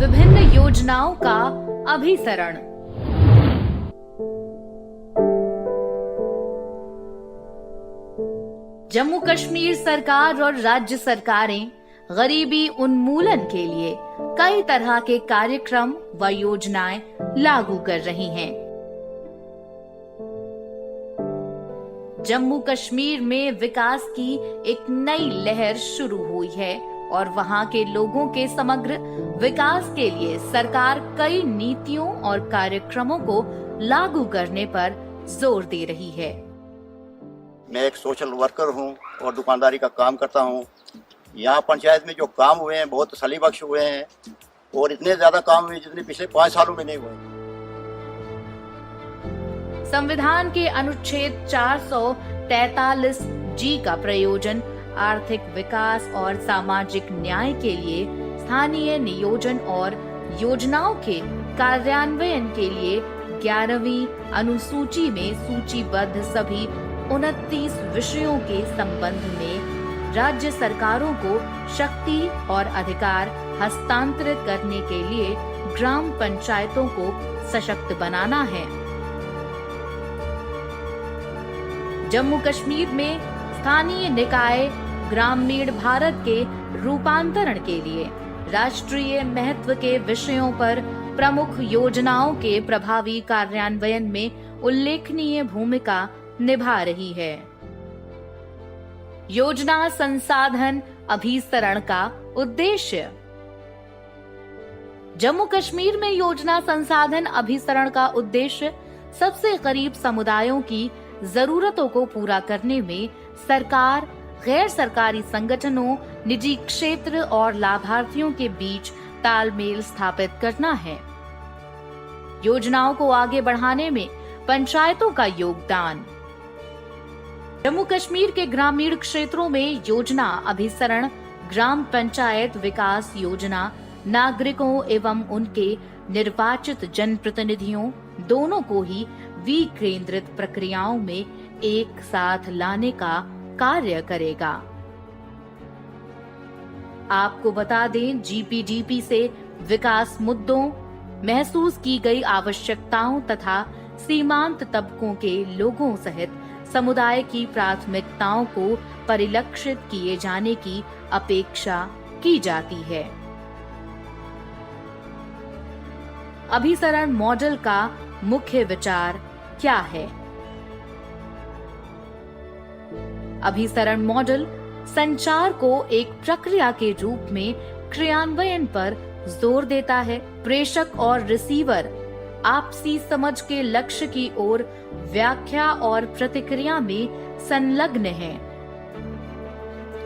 विभिन्न योजनाओं का अभिसरण। जम्मू कश्मीर सरकार और राज्य सरकारें गरीबी उन्मूलन के लिए कई तरह के कार्यक्रम व योजनाएं लागू कर रही हैं। जम्मू कश्मीर में विकास की एक नई लहर शुरू हुई है और वहां के लोगों के समग्र विकास के लिए सरकार कई नीतियों और कार्यक्रमों को लागू करने पर जोर दे रही है। मैं एक सोशल वर्कर हूं और दुकानदारी का काम करता हूं। यहाँ पंचायत में जो काम हुए हैं बहुत तसल्ली बख्श हुए हैं और इतने ज्यादा काम हुए जितने पिछले 5 सालों में नहीं हुए। संविधान के अनुच्छेद 443 जी का प्रयोजन आर्थिक विकास और सामाजिक न्याय के लिए स्थानीय नियोजन और योजनाओं के कार्यान्वयन के लिए 11वीं अनुसूची में सूचीबद्ध सभी 29 विषयों के संबंध में राज्य सरकारों को शक्ति और अधिकार हस्तांतरित करने के लिए ग्राम पंचायतों को सशक्त बनाना है। जम्मू कश्मीर में स्थानीय निकाय ग्रामीण भारत के रूपांतरण के लिए राष्ट्रीय महत्व के विषयों पर प्रमुख योजनाओं के प्रभावी कार्यान्वयन में उल्लेखनीय भूमिका निभा रही है। योजना संसाधन अभिसरण का उद्देश्य। जम्मू कश्मीर में योजना संसाधन अभिसरण का उद्देश्य सबसे करीब समुदायों की जरूरतों को पूरा करने में सरकार, गैर सरकारी संगठनों, निजी क्षेत्र और लाभार्थियों के बीच तालमेल स्थापित करना है। योजनाओं को आगे बढ़ाने में पंचायतों का योगदान। जम्मू कश्मीर के ग्रामीण क्षेत्रों में योजना अभिसरण ग्राम पंचायत विकास योजना नागरिकों एवं उनके निर्वाचित जनप्रतिनिधियों दोनों को ही विकेंद्रित प्रक्रियाओं में एक साथ लाने का कार्य करेगा। आपको बता दें, जीपीडीपी से विकास मुद्दों, महसूस की गई आवश्यकताओं तथा सीमांत तबकों के लोगों सहित समुदाय की प्राथमिकताओं को परिलक्षित किए जाने की अपेक्षा की जाती है। अभिसरण मॉडल का मुख्य विचार क्या है? अभिसरण मॉडल संचार को एक प्रक्रिया के रूप में क्रियान्वयन पर जोर देता है। प्रेषक और रिसीवर आपसी समझ के लक्ष्य की ओर व्याख्या और प्रतिक्रिया में संलग्न हैं।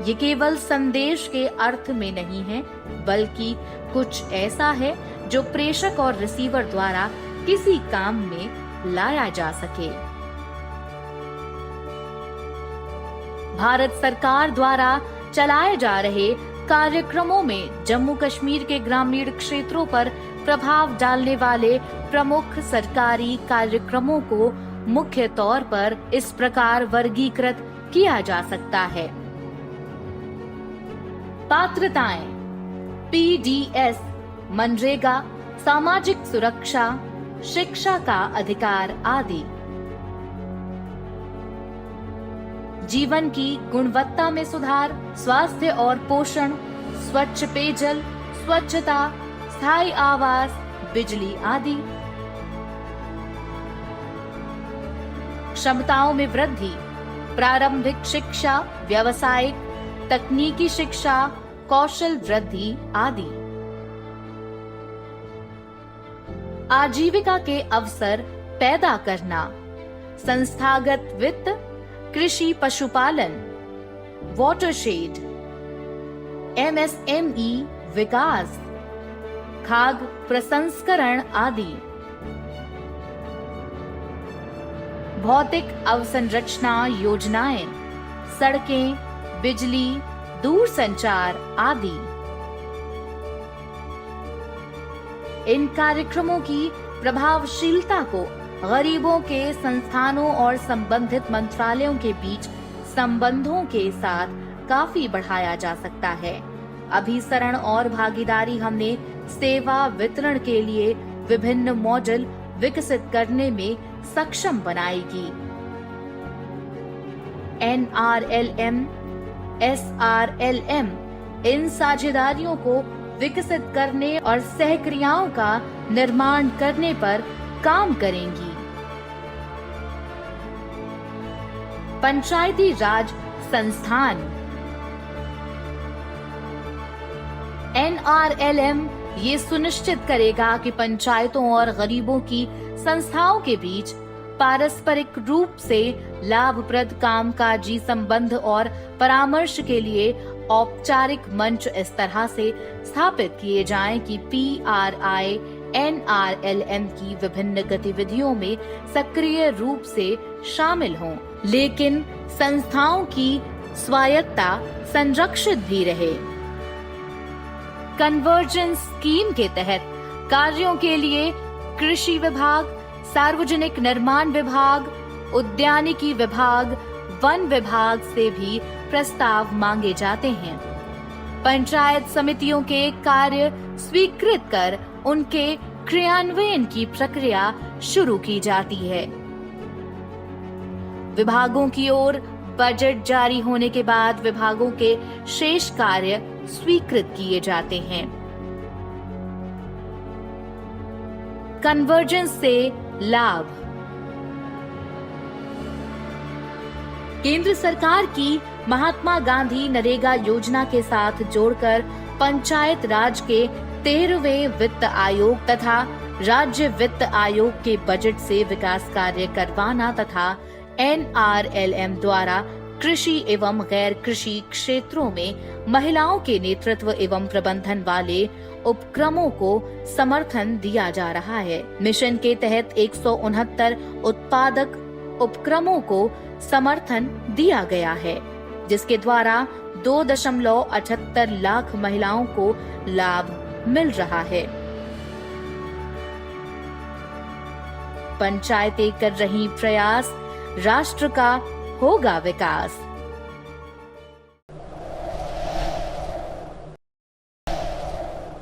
ये केवल संदेश के अर्थ में नहीं है, बल्कि कुछ ऐसा है जो प्रेषक और रिसीवर द्वारा किसी काम में लाया जा सके। भारत सरकार द्वारा चलाए जा रहे कार्यक्रमों में जम्मू कश्मीर के ग्रामीण क्षेत्रों पर प्रभाव डालने वाले प्रमुख सरकारी कार्यक्रमों को मुख्य तौर पर इस प्रकार वर्गीकृत किया जा सकता है। पात्रताएं: पीडीएस, मनरेगा, सामाजिक सुरक्षा, शिक्षा का अधिकार आदि। जीवन की गुणवत्ता में सुधार, स्वास्थ्य और पोषण, स्वच्छ पेयजल, स्वच्छता, स्थायी आवास, बिजली आदि। क्षमताओं में वृद्धि, प्रारंभिक शिक्षा, व्यावसायिक, तकनीकी शिक्षा, कौशल वृद्धि आदि। आजीविका के अवसर पैदा करना, संस्थागत वित्त, कृषि पशुपालन, वाटरशेड, एमएसएमई विकास, खाद्य प्रसंस्करण आदि। भौतिक अवसंरचना योजनाएं, सड़कें, बिजली, दूरसंचार आदि। इन कार्यक्रमों की प्रभावशीलता को गरीबों के संस्थानों और संबंधित मंत्रालयों के बीच संबंधों के साथ काफी बढ़ाया जा सकता है। अभिसरण और भागीदारी हमने सेवा वितरण के लिए विभिन्न मॉडल विकसित करने में सक्षम बनाएगी। NRLM, SRLM इन साझेदारियों को विकसित करने और सहक्रियाओं का निर्माण करने पर काम करेंगी। पंचायती राज संस्थान NRLM ये सुनिश्चित करेगा कि पंचायतों और गरीबों की संस्थाओं के बीच पारस्परिक रूप से लाभप्रद कामकाजी संबंध और परामर्श के लिए औपचारिक मंच इस तरह से स्थापित किए जाएं कि PRI NRLM की विभिन्न गतिविधियों में सक्रिय रूप से शामिल हों, लेकिन संस्थाओं की स्वायत्तता संरक्षित भी रहे। कन्वर्जेंस स्कीम के तहत कार्यों के लिए कृषि विभाग, सार्वजनिक निर्माण विभाग, उद्यानिकी विभाग, वन विभाग से भी प्रस्ताव मांगे जाते हैं। पंचायत समितियों के कार्य स्वीकृत कर उनके क्रियान्वयन की प्रक्रिया शुरू की जाती है। विभागों की ओर बजट जारी होने के बाद विभागों के शेष कार्य स्वीकृत किए जाते हैं। कन्वर्जेंस से लाभ केंद्र सरकार की महात्मा गांधी नरेगा योजना के साथ जोड़कर पंचायत राज के 13वें वित्त आयोग तथा राज्य वित्त आयोग के बजट से विकास कार्य करवाना तथा NRLM द्वारा कृषि एवं गैर कृषि क्षेत्रों में महिलाओं के नेतृत्व एवं प्रबंधन वाले उपक्रमों को समर्थन दिया जा रहा है। मिशन के तहत 169 उत्पादक उपक्रमों को समर्थन दिया गया है, जिसके द्वारा 2.78 लाख महिलाओं को लाभ मिल रहा है। पंचायतें कर रही प्रयास, राष्ट्र का होगा विकास।